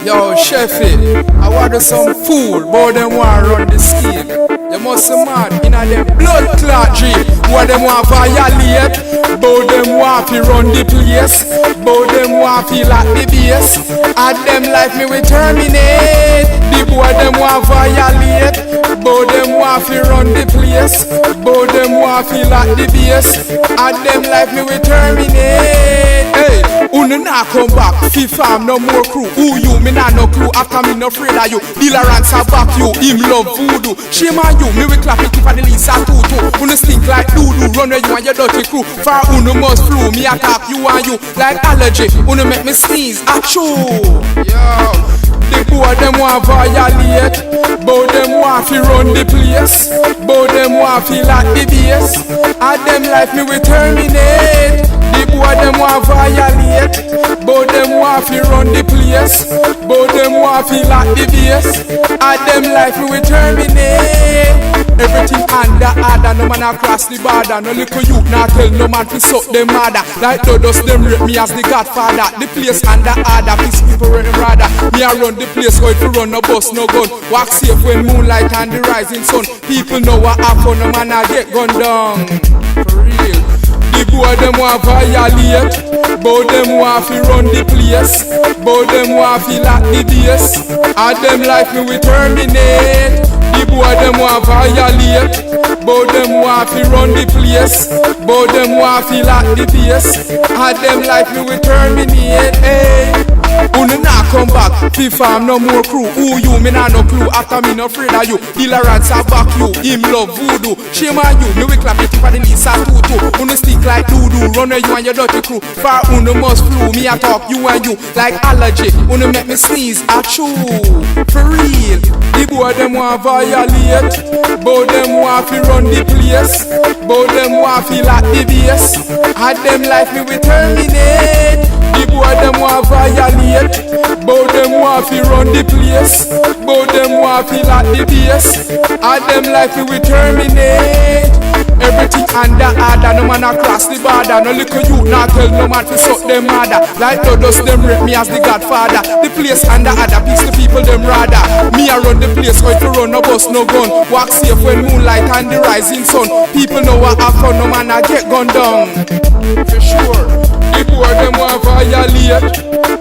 Yo, Sheffy, I want some fool, but them want run the scale. You must be mad in a them blood clot dream. What them want violate, but them want to run the place. But them want feel like the base. At them like me we terminate. The boy them want violate, but them want to run the place. But them want feel like the base. At them like me we terminate. Hey, Uno nah come back, FIFA no more crew. Who you, me nah no clue. After me no afraid of you. Dealerance a back you, him love voodoo. Shame on you, me we clap it if I the least a tutu. Uno stink like doo-doo, run where you and your dirty crew. For Uno must flew, me attack you and you like allergy. Uno make me sneeze, achoo. Yo, the boy them want violate, but them want to run the place. But them want feel like the base. At them like me we terminate. The boy them want violate, but them want to run the place. But them want feel like the base. At them like me we terminate. Everything under order, no man across the border. No little youth, now tell no man to suck them mother. Like does them rate me as the godfather. The place under order, peace people running rather. Me I run the place, go to run no bus, no gun. Walk safe when moonlight and the rising sun. People know what happen, no man I get gunned down. For real. The boy them want violate, but them want to run the place. But them want feel like the base. At them like me we terminate. The boy them want violate, but them want to run the place. But them want feel like the base. At them like me we terminate. Hey, Uno nah come back, FIFA no more crew. Who you, me nah no clue. After me no afraid of you. Dealerance a back you, him love voodoo. Shame on you, me we clap it if I the least a tutu. Uno stick like doo-doo, run where you and your dirty crew. For Uno must flew, me a talk you and you like allergy. Uno make me sneeze, achoo. For real, the boy them want violate, but them want to run the place. But them want feel like the base. At them like me we terminate. The boy them want violate, but them want to run the place. But them want feel like the base. At them like me we terminate. Everything under order, no man across the border. No little youth, now tell no man to suck them mother. Like does them rate me as the godfather. The place under order, peace the people them rather. Me I run the place, going to run no bus, no gun. Walk safe when moonlight and the rising sun. People know what happen, no man I get gunned down. For sure. The boy them want violate,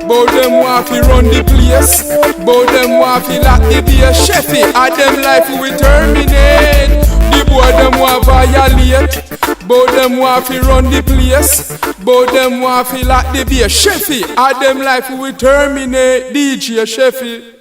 but them want to run the place. But them want feel like the base. Sheffy, at them life we terminate. The boy them want violate, but them want to run the place. But them want feel like the base. Sheffy, at them life we terminate. DJ Sheffy.